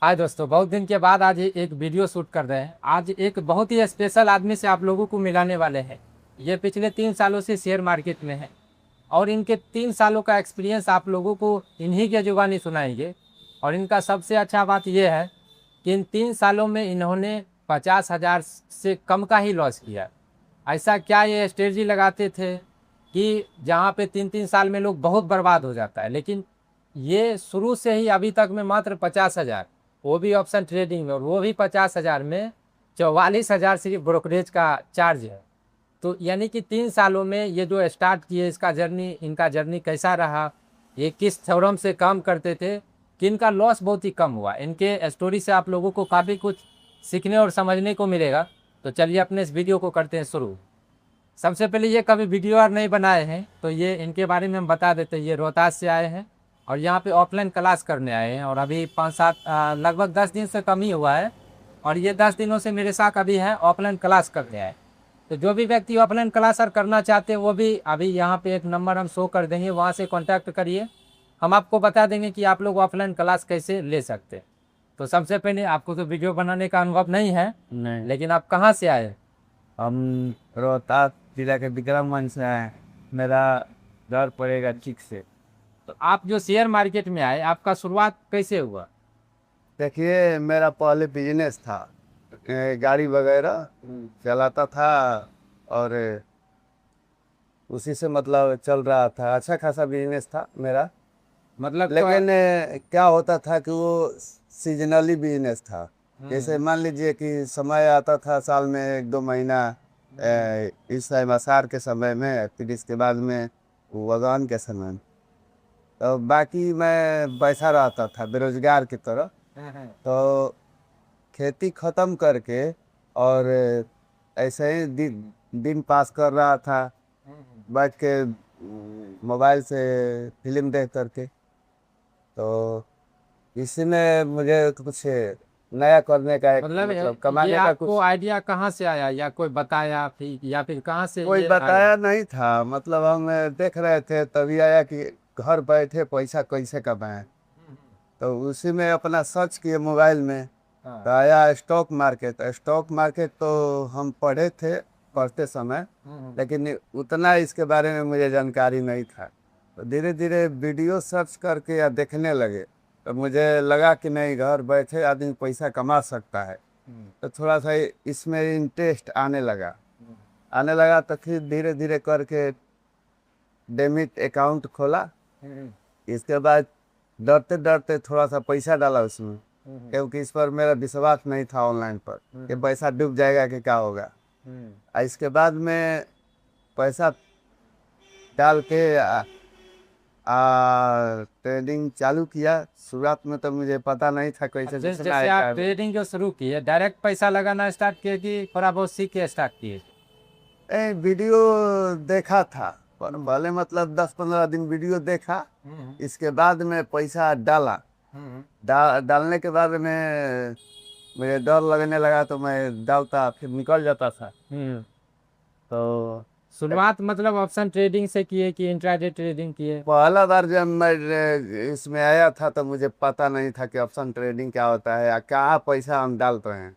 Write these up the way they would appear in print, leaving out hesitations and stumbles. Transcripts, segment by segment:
हाय दोस्तों, बहुत दिन के बाद आज एक वीडियो शूट कर रहे हैं। आज एक बहुत ही स्पेशल आदमी से आप लोगों को मिलाने वाले हैं। ये पिछले 3 सालों से शेयर मार्केट में है और इनके 3 सालों का एक्सपीरियंस आप लोगों को इन्हीं के जुबानी सुनाएंगे। और इनका सबसे अच्छा बात यह है कि इन 3 सालों में इन्होंने 50,000 से कम का ही लॉस किया। ऐसा क्या ये स्ट्रेटजी लगाते थे कि जहाँ पे 3-3 साल में लोग बहुत बर्बाद हो जाता है, लेकिन ये शुरू से ही अभी तक में मात्र 50,000, वो भी ऑप्शन ट्रेडिंग में, और वो भी 50,000 में 44,000 सिर्फ ब्रोकरेज का चार्ज है। तो यानी कि 3 सालों में ये जो स्टार्ट किए, इसका जर्नी, इनका जर्नी कैसा रहा, ये किस थ्योरम से काम करते थे कि इनका लॉस बहुत ही कम हुआ। इनके स्टोरी से आप लोगों को काफ़ी कुछ सीखने और समझने को मिलेगा। तो चलिए अपने इस वीडियो को करते हैं शुरू। सबसे पहले ये कभी वीडियो और नहीं बनाए हैं तो ये इनके बारे में हम बता देते हैं। ये रोहतास से आए हैं और यहाँ पे ऑफलाइन क्लास करने आए हैं और अभी 5-7 लगभग 10 दिन से कम ही हुआ है। और ये 10 दिनों से मेरे साथ अभी हैं, ऑफलाइन क्लास करने आए। तो जो भी व्यक्ति ऑफलाइन क्लास करना चाहते हैं वो भी अभी यहाँ पे एक नंबर हम शो कर देंगे, वहाँ से कॉन्टैक्ट करिए। हम आपको बता देंगे कि आप लोग ऑफलाइन क्लास कैसे ले सकते हैं। तो सबसे पहले, आपको तो वीडियो बनाने का अनुभव नहीं है, नहीं। लेकिन आप कहाँ से आए? हम रोहतास जिला के विक्रमगंज से हैं। मेरा घर पड़ेगा ठीक से। तो आप जो शेयर मार्केट में आए, आपका शुरुआत कैसे हुआ? देखिए, मेरा पहले बिजनेस था। गाड़ी वगैरह चलाता था और उसी से मतलब चल रहा था। अच्छा खासा बिजनेस था मेरा। मतलब तो लेकिन क्या होता था कि वो सीजनली बिजनेस था। जैसे मान लीजिए कि समय आता था साल में 1-2 महीना, इस टाइम आषाढ़ के समय में, फिर इसके बाद में उगान के समय में। तो बाकी मैं बैठा रहता था बेरोजगार की तरह। तो खेती खत्म करके और ऐसे ही दिन पास कर रहा था, बैठ के मोबाइल से फिल्म देख करके। तो इसी में मुझे कुछ नया करने का एक मतलब मतलब ये कमाने का आपको कुछ। आइडिया कहाँ से आया, या कोई बताया फिर, या फिर कहाँ से कोई ये आया? बताया नहीं था, मतलब हम देख रहे थे तभी आया कि घर बैठे पैसा कैसे कमाएं। तो उसी में अपना सर्च किए मोबाइल में। तो हाँ। आया स्टॉक मार्केट। स्टॉक मार्केट तो हम पढ़े थे पढ़ते समय, लेकिन उतना इसके बारे में मुझे जानकारी नहीं था। तो धीरे धीरे वीडियो सर्च करके या देखने लगे तो मुझे लगा कि नहीं, घर बैठे आदमी पैसा कमा सकता है। तो थोड़ा सा इसमें इंटरेस्ट आने लगा तो फिर धीरे धीरे करके डेमिट अकाउंट खोला। इसके बाद डरते डरते थोड़ा सा पैसा डाला उसमें, क्योंकि इस पर मेरा विश्वास नहीं था ऑनलाइन पर कि पैसा डूब जाएगा कि क्या होगा। इसके बाद में पैसा डाल के ट्रेडिंग चालू किया। शुरुआत में तो मुझे पता नहीं था कैसे जैसे घुसना जैसे है आप क्या। ट्रेडिंग जो शुरू किए, डायरेक्ट पैसा लगाना स्टार्ट किए कि थोड़ा बहुत सीख के स्टार्ट किए? वीडियो देखा था, पहले मतलब 10-15 दिन वीडियो देखा। इसके बाद में पैसा डाला। डालने के बाद में मुझे डर लगने लगा तो मैं डालता फिर निकल जाता था। तो शुरुआत मतलब ऑप्शन ट्रेडिंग से किए कि इंट्राडे ट्रेडिंग किए? पहला बार जब मैं इसमें आया था तो मुझे पता नहीं था कि ऑप्शन ट्रेडिंग क्या होता है या कहाँ पैसा हम डालते हैं।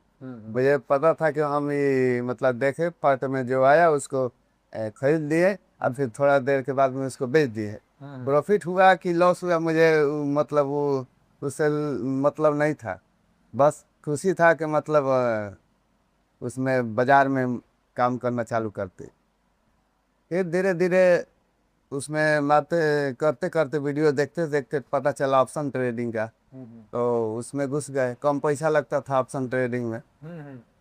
मुझे पता था कि हम ये मतलब देखे फर्स्ट में जो आया उसको खरीद लिए और फिर थोड़ा देर के बाद में उसको बेच दिए। प्रॉफिट हुआ कि लॉस हुआ मुझे मतलब वो उससे मतलब नहीं था। बस खुशी था कि मतलब उसमें बाजार में काम करना चालू करते। फिर धीरे धीरे उसमें बातें करते करते वीडियो देखते देखते पता चला ऑप्शन ट्रेडिंग का। तो उसमें घुस गए। कम पैसा लगता था ऑप्शन ट्रेडिंग में।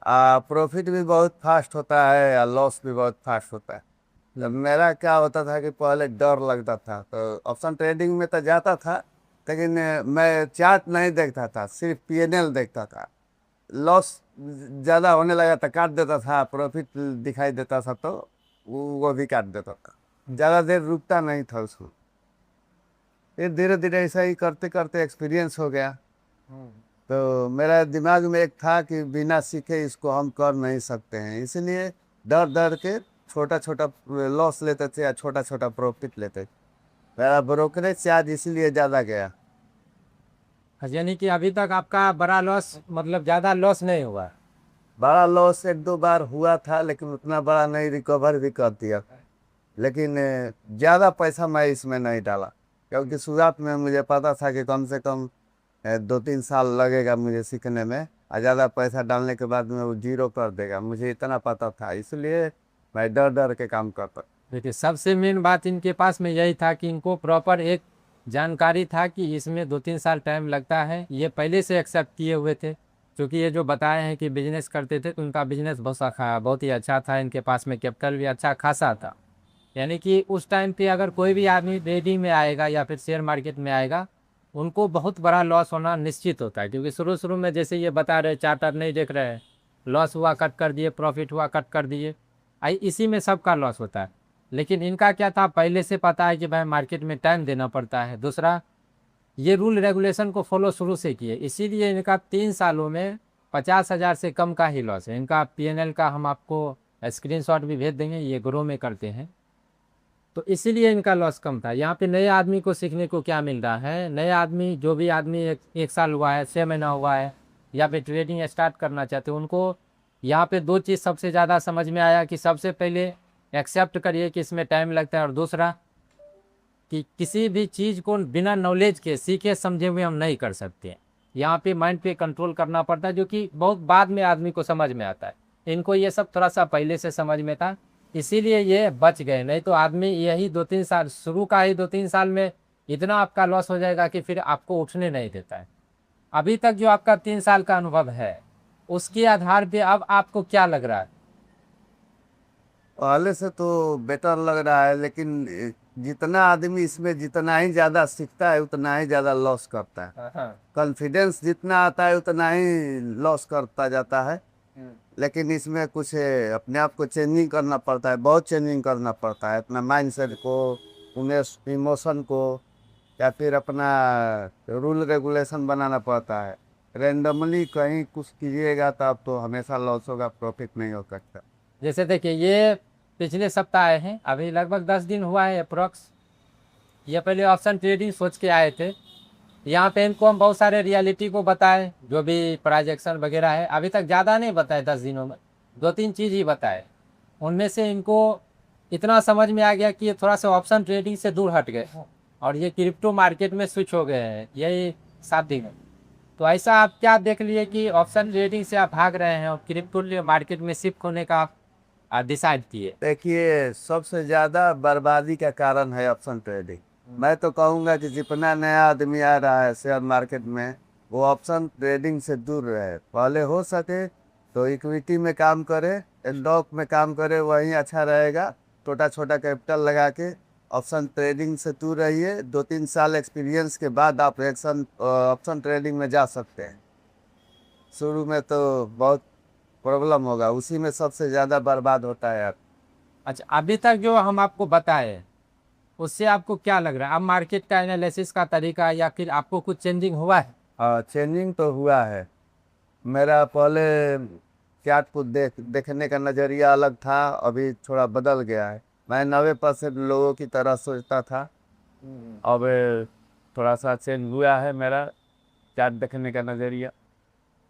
प्रॉफिट भी बहुत फास्ट होता है या लॉस भी बहुत फास्ट होता है। तब मेरा क्या होता था कि पहले डर लगता था, तो ऑप्शन ट्रेडिंग में तो जाता था, लेकिन मैं चार्ट नहीं देखता था, सिर्फ पीएनएल देखता था। लॉस ज़्यादा होने लगा तो काट देता था, प्रॉफिट दिखाई देता था तो वो भी काट देता था। ज़्यादा देर रुकता नहीं था उसको। फिर धीरे धीरे ऐसा ही करते करते एक्सपीरियंस हो गया। तो मेरा दिमाग में एक था कि बिना सीखे इसको हम कर नहीं सकते हैं, इसलिए डर डर के छोटा छोटा लॉस लेते थे या छोटा छोटा प्रॉफिट लेते थे। मेरा ब्रोकरेज चार्ज इसलिए ज़्यादा गया। यानी कि अभी तक आपका बड़ा लॉस, मतलब ज़्यादा लॉस नहीं हुआ। बड़ा लॉस एक दो बार हुआ था, लेकिन उतना बड़ा नहीं, रिकवर भी कर दिया। लेकिन ज़्यादा पैसा मैं इसमें नहीं डाला, क्योंकि शुरुआत में मुझे पता था कि कम से कम 2-3 साल लगेगा मुझे सीखने में, और ज़्यादा पैसा डालने के बाद में वो जीरो कर देगा, मुझे इतना पता था। इसलिए मैं डर डर के काम करता। देखिए, सबसे मेन बात इनके पास में यही था कि इनको प्रॉपर एक जानकारी था कि इसमें 2-3 साल टाइम लगता है। ये पहले से एक्सेप्ट किए हुए थे, क्योंकि ये जो बताए हैं कि बिजनेस करते थे तो उनका बिजनेस बहुत ही अच्छा था, इनके पास में कैपिटल भी अच्छा खासा था। यानी कि उस टाइम पे अगर कोई भी आदमी ट्रेडिंग में आएगा या फिर शेयर मार्केट में आएगा, उनको बहुत बड़ा लॉस होना निश्चित होता है, क्योंकि शुरू शुरू में जैसे ये बता रहे चार्टर नहीं देख रहे हैं, लॉस हुआ कट कर दिए, प्रॉफिट हुआ कट कर दिए, आई इसी में सबका लॉस होता है। लेकिन इनका क्या था, पहले से पता है कि भाई मार्केट में टाइम देना पड़ता है। दूसरा, ये रूल रेगुलेशन को फॉलो शुरू से किए, इसीलिए इनका 3 सालों में 50,000 से कम का ही लॉस है। इनका PNL का हम आपको स्क्रीनशॉट भी भेज देंगे, ये ग्रो में करते हैं, तो इसीलिए इनका लॉस कम था। यहाँ पे नए आदमी को सीखने को क्या मिल रहा है, नए आदमी, जो भी आदमी एक साल हुआ है, 6 महीना हुआ है, या फिर ट्रेडिंग स्टार्ट करना चाहते हैं, उनको यहाँ पे 2 चीज़ सबसे ज़्यादा समझ में आया कि सबसे पहले एक्सेप्ट करिए कि इसमें टाइम लगता है, और दूसरा कि किसी भी चीज़ को बिना नॉलेज के, सीखे समझे हुए हम नहीं कर सकते। यहाँ पे माइंड पे कंट्रोल करना पड़ता है, जो कि बहुत बाद में आदमी को समझ में आता है। इनको ये सब थोड़ा सा पहले से समझ में था, इसीलिए ये बच गए। नहीं तो आदमी यही 2-3 साल, शुरू का ही 2-3 साल में इतना आपका लॉस हो जाएगा कि फिर आपको उठने नहीं देता है। अभी तक जो आपका 3 साल का अनुभव है, उसके आधार पे अब आपको क्या लग रहा है? पहले से तो बेटर लग रहा है, लेकिन जितना आदमी इसमें जितना ही ज़्यादा सीखता है उतना ही ज़्यादा लॉस करता है। हाँ। कॉन्फिडेंस जितना आता है उतना ही लॉस करता जाता है। लेकिन इसमें कुछ अपने आप को चेंजिंग करना पड़ता है, बहुत चेंजिंग करना पड़ता है, अपना माइंडसेट को, उन्हें इमोशन को, या फिर अपना रूल रेगुलेशन बनाना पड़ता है। रेंडमली कहीं कुछ कीजिएगा तो आप तो हमेशा लॉस होगा, प्रॉफिट नहीं हो सकता। जैसे देखिए, ये पिछले सप्ताह आए हैं, अभी लगभग 10 दिन हुआ है अप्रोक्स। ये पहले ऑप्शन ट्रेडिंग सोच के आए थे। यहाँ पे इनको हम बहुत सारे रियलिटी को बताए, जो भी प्राइजेक्शन वगैरह है, अभी तक ज़्यादा नहीं बताए, 10 दिनों में 2-3 चीज़ ही बताए। उनमें से इनको इतना समझ में आ गया कि ये थोड़ा सा ऑप्शन ट्रेडिंग से दूर हट गए और ये क्रिप्टो मार्केट में स्विच हो गए हैं यही 7 दिन में। तो ऐसा आप क्या देख लिए कि ऑप्शन ट्रेडिंग से आप भाग रहे हैं और क्रिप्टो मार्केट में शिफ्ट होने का आप डिसाइड किए? देखिए, सबसे ज़्यादा बर्बादी का कारण है ऑप्शन ट्रेडिंग। मैं तो कहूँगा कि जितना नया आदमी आ रहा है शेयर मार्केट में, वो ऑप्शन ट्रेडिंग से दूर रहे। पहले हो सके तो इक्विटी में काम करे, स्टॉक में काम करे, वही अच्छा रहेगा। छोटा छोटा कैपिटल लगा के ऑप्शन ट्रेडिंग से दूर रहिए। 2-3 साल एक्सपीरियंस के बाद आप ऑप्शन ट्रेडिंग में जा सकते हैं। शुरू में तो बहुत प्रॉब्लम होगा, उसी में सबसे ज़्यादा बर्बाद होता है यार। अच्छा, अभी तक जो हम आपको बताए उससे आपको क्या लग रहा है? अब मार्केट का एनालिसिस का तरीका या फिर आपको कुछ चेंजिंग हुआ है? हाँ, चेंजिंग तो हुआ है। मेरा पहले चार्ट को देखने का नज़रिया अलग था, अभी थोड़ा बदल गया है। मैं 90% लोगों की तरह सोचता था, अब थोड़ा सा चेंज हुआ है मेरा चार्ट देखने का नज़रिया।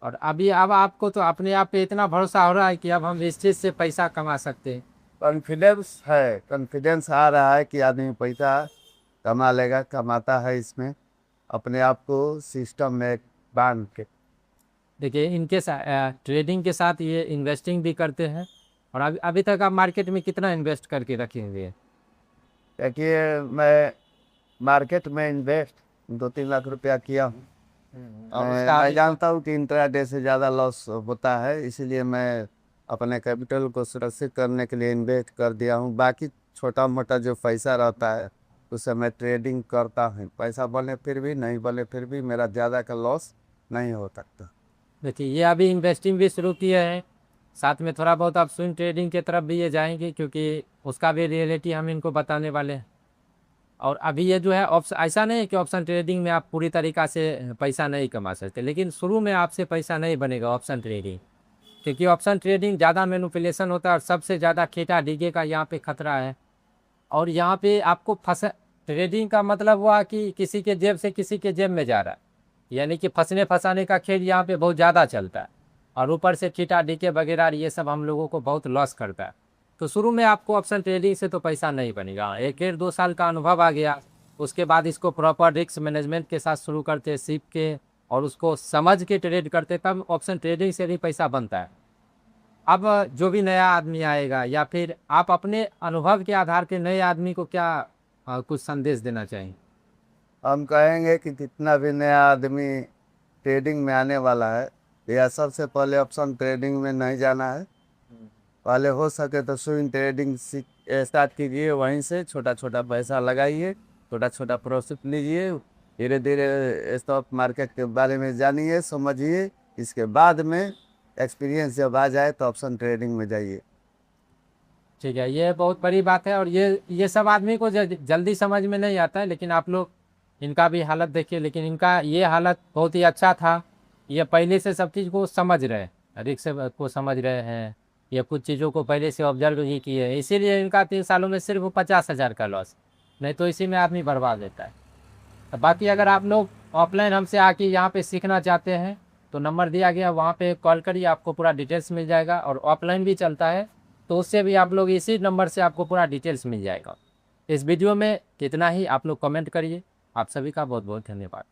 और अभी अब आपको तो अपने आप पे इतना भरोसा हो रहा है कि अब हम इस चीज़ से पैसा कमा सकते हैं? कॉन्फिडेंस है, कॉन्फिडेंस आ रहा है कि आदमी पैसा कमा लेगा, कमाता है इसमें, अपने आप को सिस्टम में बांध के। देखिए, इनके साथ ट्रेडिंग के साथ ये इन्वेस्टिंग भी करते हैं। और अभी अभी तक आप मार्केट में कितना इन्वेस्ट करके रखे हुए हैं? देखिए, मैं मार्केट में इन्वेस्ट 2-3 लाख रुपया किया हूँ। और मैं जानता हूँ कि इंट्राडे से ज़्यादा लॉस होता है, इसीलिए मैं अपने कैपिटल को सुरक्षित करने के लिए इन्वेस्ट कर दिया हूँ। बाकी छोटा मोटा जो पैसा रहता है उससे मैं ट्रेडिंग करता हूँ। पैसा बने फिर भी, नहीं बने फिर भी, मेरा ज़्यादा का लॉस नहीं हो सकता। देखिए, ये अभी इन्वेस्टिंग भी शुरू किए हैं, साथ में थोड़ा बहुत आप स्विंग ट्रेडिंग की तरफ भी ये जाएंगे, क्योंकि उसका भी रियलिटी हम इनको बताने वाले हैं। और अभी ये जो है ऑप्शन, ऐसा नहीं है कि ऑप्शन ट्रेडिंग में आप पूरी तरीक़ा से पैसा नहीं कमा सकते, लेकिन शुरू में आपसे पैसा नहीं बनेगा ऑप्शन ट्रेडिंग, क्योंकि ऑप्शन ट्रेडिंग ज़्यादा मैनिपुलेशन होता है और सबसे ज़्यादा खेटा डीगे का यहाँ पे खतरा है। और यहाँ पे आपको ट्रेडिंग का मतलब हुआ कि किसी के जेब से किसी के जेब में जा रहा है। यानी कि फंसने फंसाने का खेल यहाँ पे बहुत ज़्यादा चलता है, और ऊपर से टीटा डीके वगैरह ये सब हम लोगों को बहुत लॉस करता है। तो शुरू में आपको ऑप्शन ट्रेडिंग से तो पैसा नहीं बनेगा, 1 डेढ़ 2 साल का अनुभव आ गया, उसके बाद इसको प्रॉपर रिस्क मैनेजमेंट के साथ शुरू करते, सीख के और उसको समझ के ट्रेड करते, तब ऑप्शन ट्रेडिंग से भी पैसा बनता है। अब जो भी नया आदमी आएगा, या फिर आप अपने अनुभव के आधार पे नए आदमी को क्या कुछ संदेश देना चाहेंगे? हम कहेंगे कि जितना भी नया आदमी ट्रेडिंग में आने वाला है, या सबसे पहले ऑप्शन ट्रेडिंग में नहीं जाना है। पहले हो सके तो स्विंग ट्रेडिंग स्टार्ट कीजिए, वहीं से छोटा छोटा पैसा लगाइए, छोटा छोटा प्रॉफिट लीजिए, धीरे धीरे स्टॉक मार्केट के बारे में जानिए, समझिए। इसके बाद में एक्सपीरियंस जब आ जाए तो ऑप्शन ट्रेडिंग में जाइए। ठीक है, ये बहुत बड़ी बात है, और ये सब आदमी को जल्दी समझ में नहीं आता है, लेकिन आप लोग इनका भी हालत देखिए। लेकिन इनका ये हालत बहुत ही अच्छा था, ये पहले से सब चीज़ को समझ रहे हैं, रिस्क को समझ रहे हैं, ये कुछ चीज़ों को पहले से ऑब्जर्व ही किए हैं, इसीलिए इनका 3 सालों में सिर्फ 50,000 का लॉस, नहीं तो इसी में आदमी बर्बाद देता है। तो बाकी अगर आप लोग ऑफलाइन हमसे आके यहाँ पे सीखना चाहते हैं तो नंबर दिया गया, वहाँ पे कॉल करिए, आपको पूरा डिटेल्स मिल जाएगा। और ऑफलाइन भी चलता है तो उससे भी आप लोग इसी नंबर से आपको पूरा डिटेल्स मिल जाएगा। इस वीडियो में कितना ही, आप लोग कमेंट करिए। आप सभी का बहुत बहुत धन्यवाद।